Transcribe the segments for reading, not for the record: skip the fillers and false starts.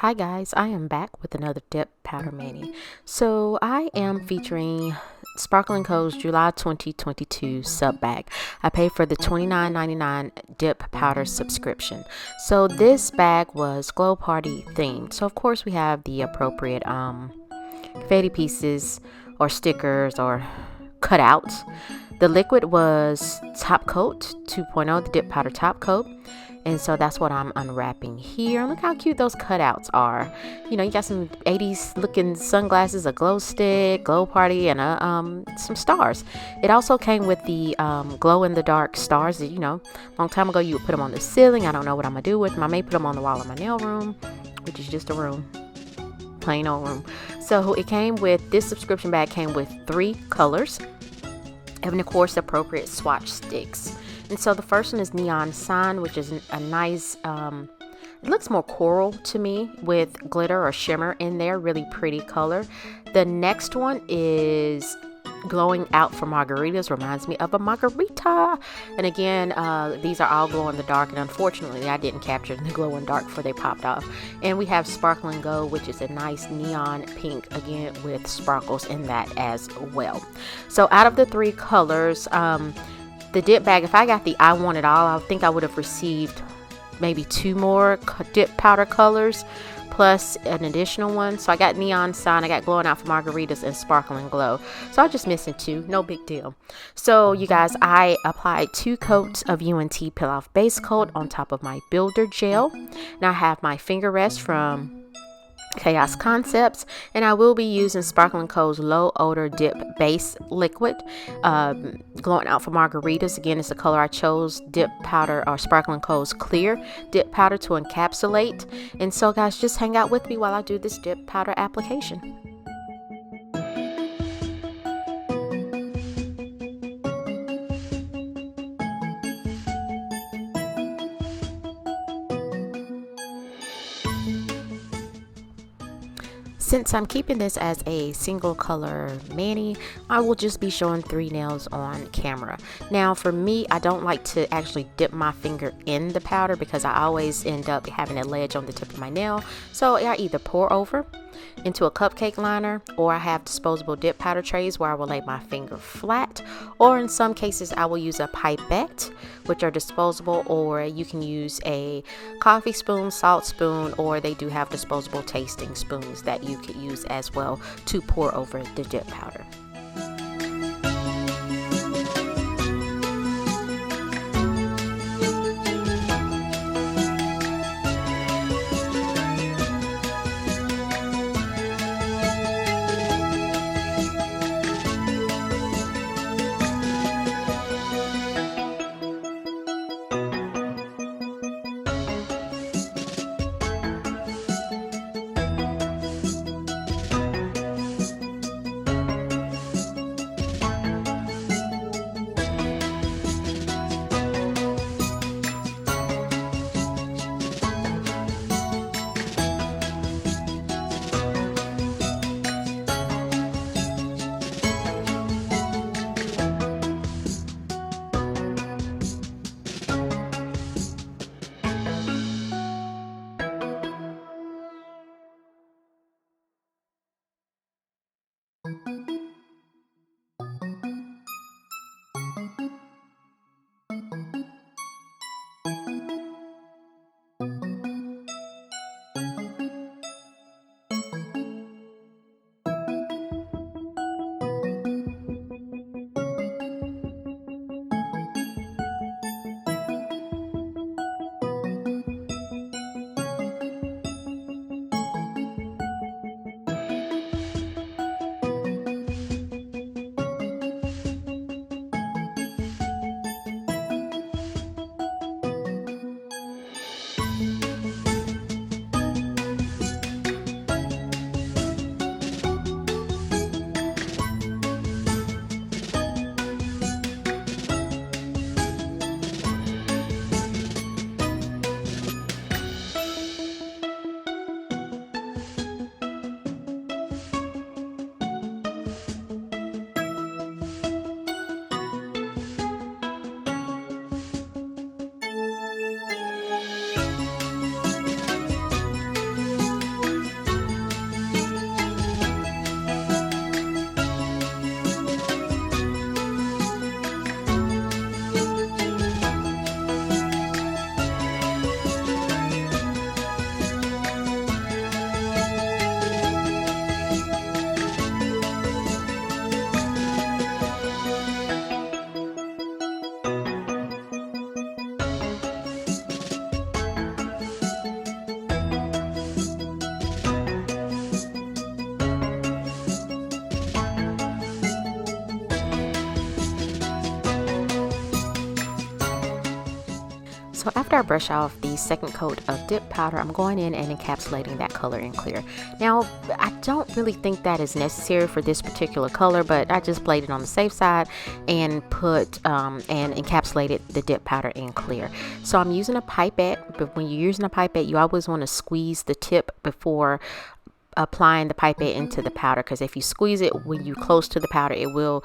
Hi guys, I am back with another dip powder mani. So I am featuring Sparkling Co's July 2022 sub bag. I paid for the $29.99 dip powder subscription. So this bag was glow party themed. So of course we have the appropriate confetti pieces or stickers or cutouts. The liquid was top coat 2.0, the dip powder top coat. And so that's what I'm unwrapping here. Look how cute those cutouts are. You know, you got some 80s looking sunglasses, a glow stick, glow party, and some stars. It also came with the glow in the dark stars that, you know, a long time ago you would put them on the ceiling. I don't know what I'm going to do with them. I may put them on the wall in my nail room, which is just a room. Plain old room. So it came with, this subscription bag came with 3 colors. And of course, appropriate swatch sticks. And so the first one is Neon Sign, which is a nice, it looks more coral to me with glitter or shimmer in there, really pretty color. The next one is Glowing Out for Margaritas, reminds me of a margarita. And again, these are all glow in the dark, and unfortunately I didn't capture the glow in dark before they popped off. And we have Sparkling Go, which is a nice neon pink, again with sparkles in that as well. So out of the 3 colors, the dip bag, if I got the I Want It All, I think I would have received maybe 2 more dip powder colors plus an additional one. So I got Neon Sign, I got Glowing Out for Margaritas, and Sparkling Glow. So I'm just missing 2, no big deal. So you guys, I applied 2 coats of UNT Peel Off Base Coat on top of my Builder Gel. Now I have my finger rest from Chaos Concepts, and I will be using Sparkling Co's Low Odor Dip Base Liquid, Glowing Out for Margaritas. Again, it's the color I chose, dip powder, or Sparkling Co's Clear Dip Powder to encapsulate. And so guys, just hang out with me while I do this dip powder application. Since I'm keeping this as a single color mani, I will just be showing 3 nails on camera. Now for me, I don't like to actually dip my finger in the powder because I always end up having a ledge on the tip of my nail. So I either pour over into a cupcake liner, or I have disposable dip powder trays where I will lay my finger flat, or in some cases I will use a pipette, which are disposable, or you can use a coffee spoon, salt spoon, or they do have disposable tasting spoons that you could use as well to pour over the dip powder. So after I brush off the second coat of dip powder, I'm going in and encapsulating that color in clear. Now, I don't really think that is necessary for this particular color, but I just played it on the safe side and put and encapsulated the dip powder in clear. So I'm using a pipette, but when you're using a pipette, you always want to squeeze the tip before applying the pipette into the powder, because if you squeeze it when you close to the powder, it will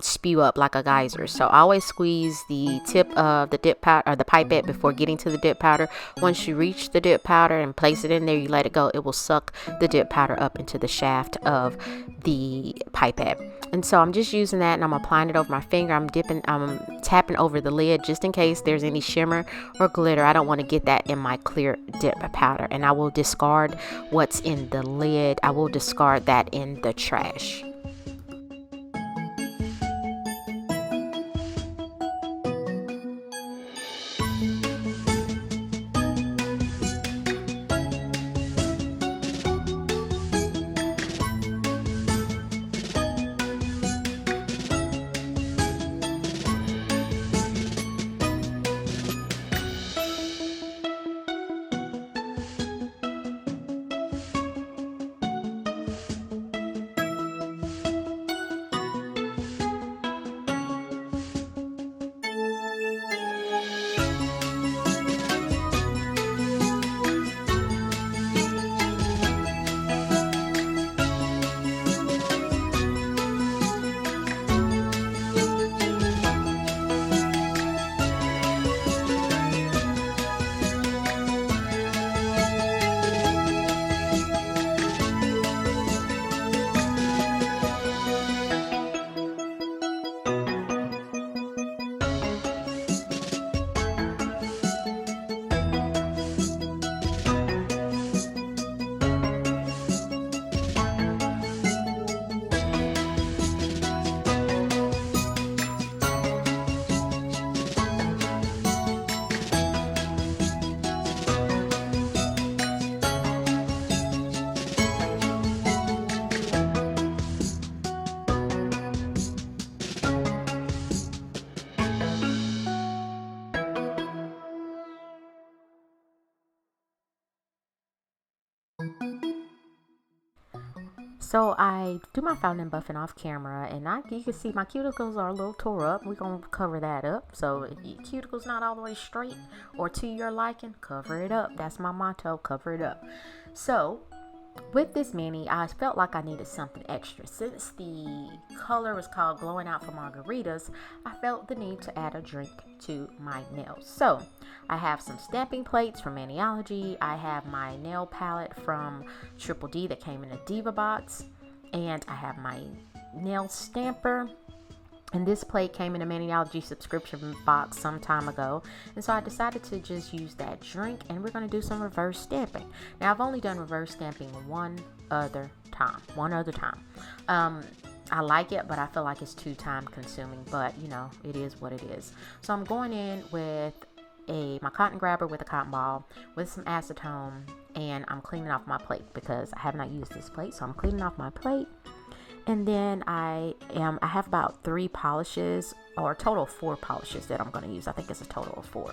spew up like a geyser. So always squeeze the tip of the dip powder or the pipette before getting to the dip powder. Once you reach the dip powder and place it in there, you let it go, it will suck the dip powder up into the shaft of the pipette. And so I'm just using that and I'm applying it over my finger. I'm tapping over the lid just in case there's any shimmer or glitter. I don't want to get that in my clear dip powder, and I will discard what's in the lid. I will discard that in the trash. So I do my fountain and buffing off camera, and you can see my cuticles are a little tore up. We're going to cover that up. So if your cuticles not all the way straight or to your liking, cover it up. That's my motto, cover it up. So with this mani, I felt like I needed something extra. Since the color was called Glowing Out for Margaritas, I felt the need to add a drink to my nails. So I have some stamping plates from Maniology. I have my nail palette from Triple D that came in a Diva box. And I have my nail stamper. And this plate came in a Maniology subscription box some time ago. And so I decided to just use that drink, and we're going to do some reverse stamping. Now, I've only done reverse stamping one other time. I like it, but I feel like it's too time consuming, but you know, it is what it is. So I'm going in with my cotton grabber with a cotton ball with some acetone, and I'm cleaning off my plate because I have not used this plate. So I'm cleaning off my plate. And then I have about 3 polishes, or a total of 4 polishes that I'm going to use. I think it's a total of 4.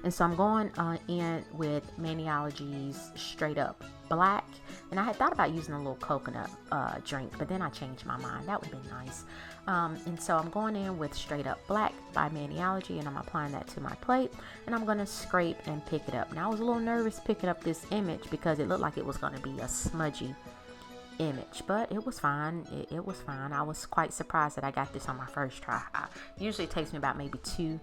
And so I'm going in with Maniology's Straight Up Black. And I had thought about using a little coconut drink, but then I changed my mind. That would have been nice. And so I'm going in with Straight Up Black by Maniology, and I'm applying that to my plate. And I'm going to scrape and pick it up. Now, I was a little nervous picking up this image because it looked like it was going to be a smudgy image, but it was fine. It was fine. I was quite surprised that I got this on my first try. Usually it takes me about maybe two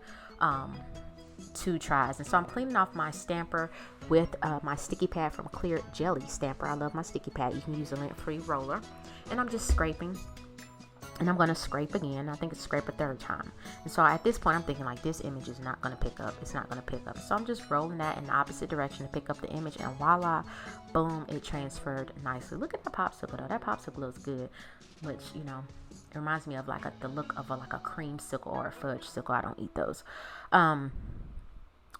tries. And so I'm cleaning off my stamper with my sticky pad from Clear Jelly Stamper. I love my sticky pad. You can use a lint-free roller. And I'm just scraping. And I'm going to scrape again. I think it's scrape a 3rd time. And so at this point, I'm thinking like this image is not going to pick up. It's not going to pick up. So I'm just rolling that in the opposite direction to pick up the image. And voila, boom, it transferred nicely. Look at that popsicle though. That popsicle looks good. Which, you know, it reminds me of like the look of like a creamsicle or a fudge sickle. I don't eat those.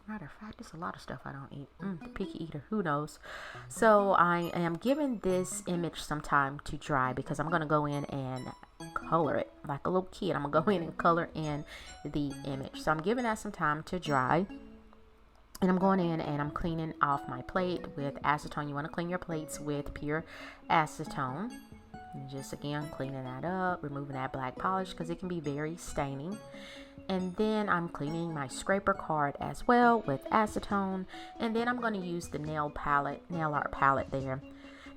Matter of fact, there's a lot of stuff I don't eat. The picky eater, who knows? So I am giving this image some time to dry because I'm going to go in and color it like a little kid. I'm going to go in and color in the image. So I'm giving that some time to dry. And I'm going in and I'm cleaning off my plate with acetone. You want to clean your plates with pure acetone. And just again, cleaning that up, removing that black polish because it can be very staining. And then I'm cleaning my scraper card as well with acetone. And then I'm going to use the nail art palette there.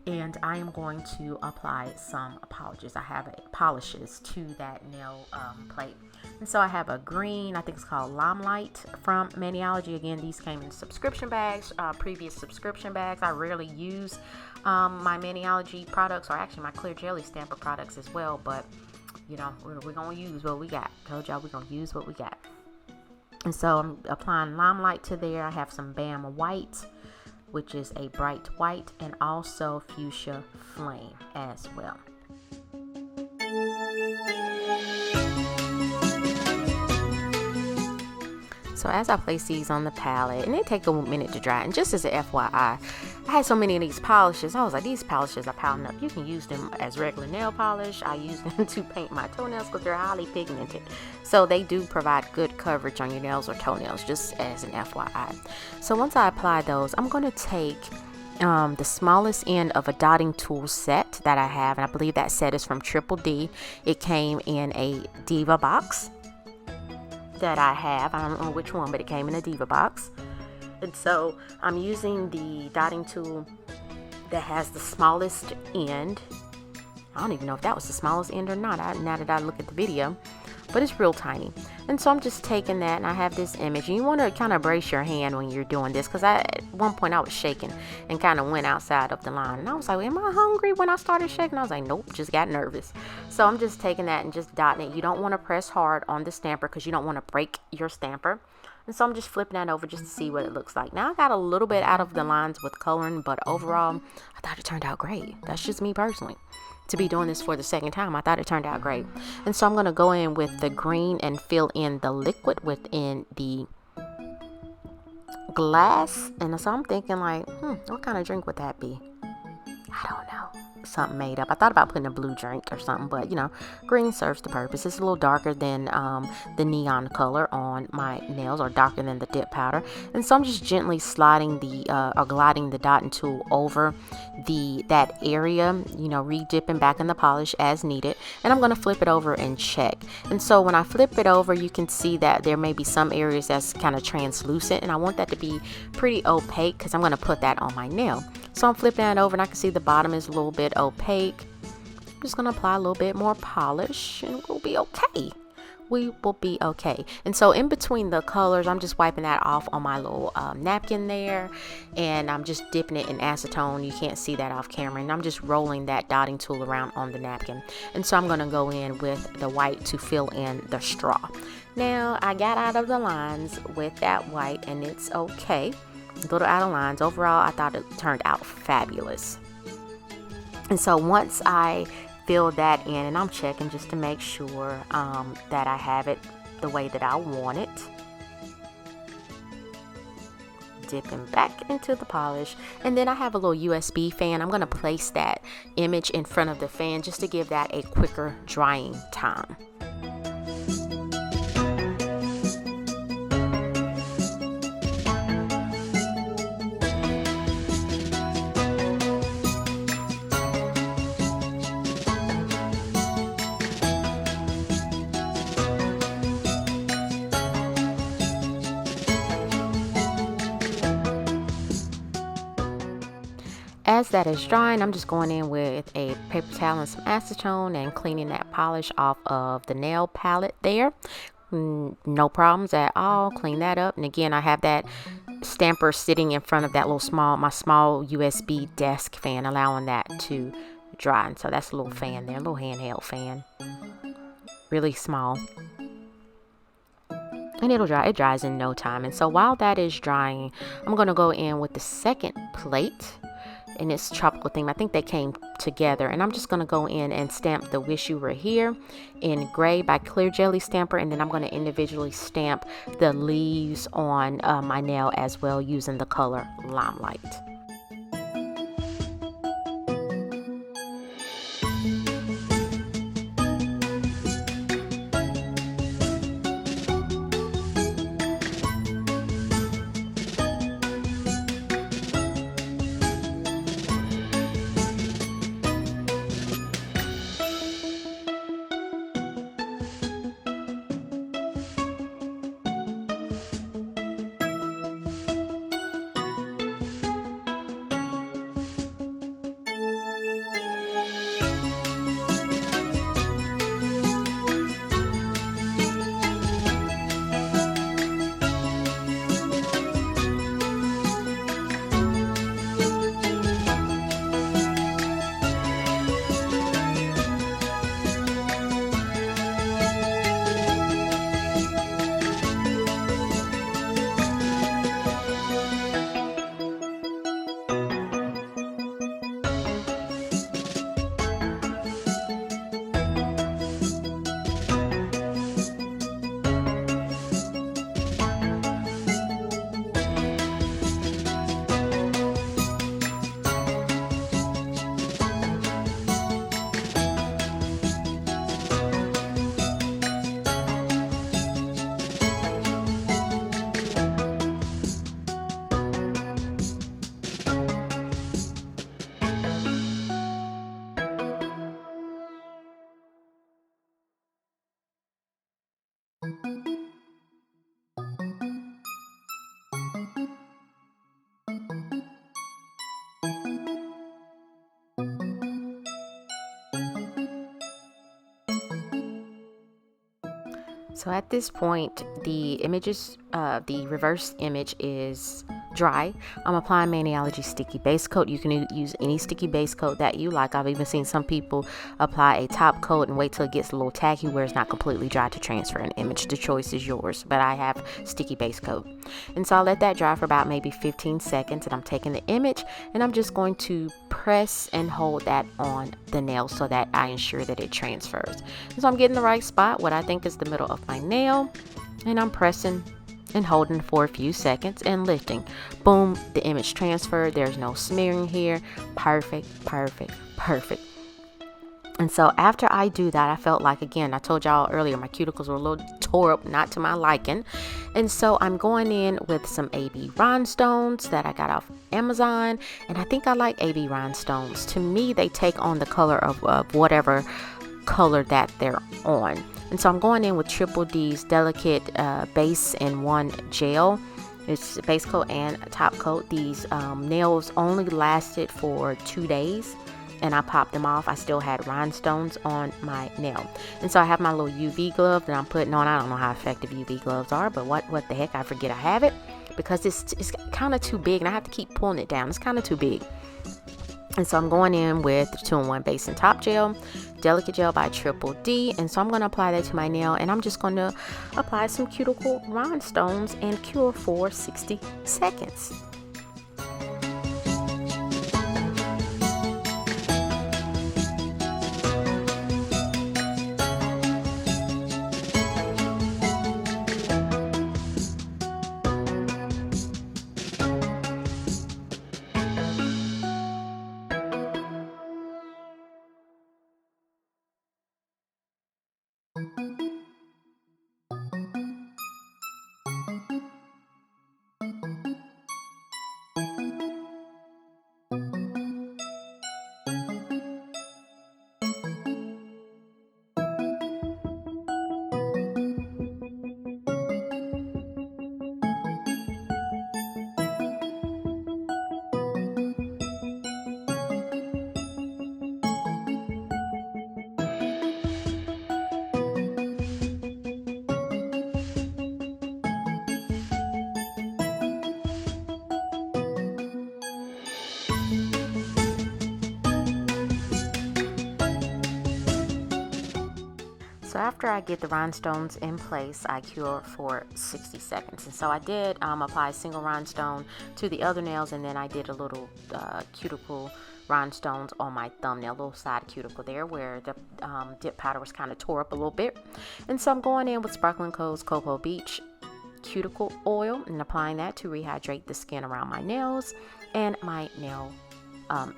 And I am going to apply some polishes. I have polishes to that nail plate. And so I have a green, I think it's called Limelight from Maniology. Again, these came in subscription bags, previous subscription bags. I rarely use my Maniology products, or actually my clear jelly stamper products as well. But, you know, we're going to use what we got. Told y'all we're going to use what we got. And so I'm applying Limelight to there. I have some Bam White, which is a bright white, and also Fuchsia Flame as well. So as I place these on the palette, and they take a minute to dry, and just as an FYI, I had so many of these polishes, I was like, these polishes are piling up. You can use them as regular nail polish. I use them to paint my toenails because they're highly pigmented. So they do provide good coverage on your nails or toenails, just as an FYI. So once I apply those, I'm going to take the smallest end of a dotting tool set that I have, and I believe that set is from Triple D. It came in a Diva box that I have. I don't know which one, but it came in a Diva box. And so I'm using the dotting tool that has the smallest end. I don't even know if that was the smallest end or not, now that I look at the video, but it's real tiny. And so I'm just taking that, and I have this image, and you want to kind of brace your hand when you're doing this, because at one point I was shaking and kind of went outside of the line, and I was like, am I hungry? When I started shaking, I was like, nope, just got nervous. So I'm just taking that and just dotting it. You don't want to press hard on the stamper because you don't want to break your stamper. And so I'm just flipping that over just to see what it looks like. Now I got a little bit out of the lines with coloring, but overall I thought it turned out great. That's just me personally. To be doing this for the second time, I thought it turned out great. And so I'm going to go in with the green and fill in the liquid within the glass. And so I'm thinking like, what kind of drink would that be? I don't know. Something made up. I thought about putting a blue drink or something, but you know, green serves the purpose. It's a little darker than the neon color on my nails, or darker than the dip powder. And so I'm just gently sliding or gliding the dotting tool over that area, you know, re-dipping back in the polish as needed. And I'm going to flip it over and check. And so when I flip it over, you can see that there may be some areas that's kind of translucent, and I want that to be pretty opaque because I'm going to put that on my nail. So I'm flipping that over, and I can see the bottom is a little bit opaque. I'm just going to apply a little bit more polish, and we'll be okay. We will be okay. And so in between the colors, I'm just wiping that off on my little napkin there, and I'm just dipping it in acetone. You can't see that off camera, and I'm just rolling that dotting tool around on the napkin. And so I'm going to go in with the white to fill in the straw. Now I got out of the lines with that white, and it's okay. A little out of lines. Overall, I thought it turned out fabulous. And so once I fill that in, and I'm checking just to make sure that I have it the way that I want it, dipping back into the polish. And then I have a little USB fan. I'm going to place that image in front of the fan just to give that a quicker drying time. As that is drying, I'm just going in with a paper towel and some acetone and cleaning that polish off of the nail palette there. No problems at all. Clean that up. And again, I have that stamper sitting in front of that my small USB desk fan, allowing that to dry. And so that's a little fan there, a little handheld fan. Really small. And it'll dry. It dries in no time. And so while that is drying, I'm going to go in with the second plate. and it's tropical theme. I think they came together, and I'm just going to go in and stamp the Wish You Were Here in gray by Clear Jelly Stamper, and then I'm going to individually stamp the leaves on my nail as well using the color Limelight. So at this point, the images, the reverse image is dry. I'm applying Maniology sticky base coat. You can use any sticky base coat that you like. I've even seen some people apply a top coat and wait till it gets a little tacky where it's not completely dry to transfer an image. The choice is yours, but I have sticky base coat. And so I'll let that dry for about maybe 15 seconds, and I'm taking the image and I'm just going to press and hold that on the nail so that I ensure that it transfers. And so I'm getting the right spot, what I think is the middle of my nail, and I'm pressing and holding for a few seconds and lifting. Boom, the image transferred. There's no smearing here. Perfect, perfect, perfect. And so after I do that, I felt like, again, I told y'all earlier, my cuticles were a little tore up, not to my liking. And so I'm going in with some AB rhinestones that I got off Amazon. And I think I like AB rhinestones. To me, they take on the color of whatever color that they're on. And so I'm going in with Triple D's Delicate Base and One Gel. It's base coat and top coat. These nails only lasted for 2 days, and I popped them off. I still had rhinestones on my nail. And so I have my little UV glove that I'm putting on. I don't know how effective UV gloves are, but what the heck, I forget I have it because it's kind of too big, and I have to keep pulling it down. It's kind of too big. And so I'm going in with 2-in-1 base and top gel, Delicate Gel by Triple D. And so I'm going to apply that to my nail, and I'm just going to apply some cuticle rhinestones and cure for 60 seconds. after I get the rhinestones in place, I cure for 60 seconds. And so I did apply a single rhinestone to the other nails, and then I did a little cuticle rhinestones on my thumbnail, little side cuticle there where the dip powder was kind of tore up a little bit. And so I'm going in with Sparkling Co's Cocoa Beach cuticle oil and applying that to rehydrate the skin around my nails and my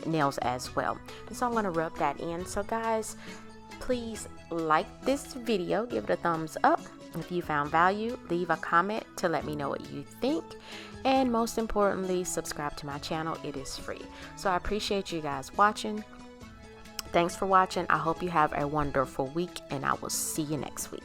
nails as well. And so I'm going to rub that in. So guys, please like this video, give it a thumbs up. If you found value, leave a comment to let me know what you think, and most importantly, subscribe to my channel. It is free. So I appreciate you guys watching. Thanks for watching. I hope you have a wonderful week, and I will see you next week.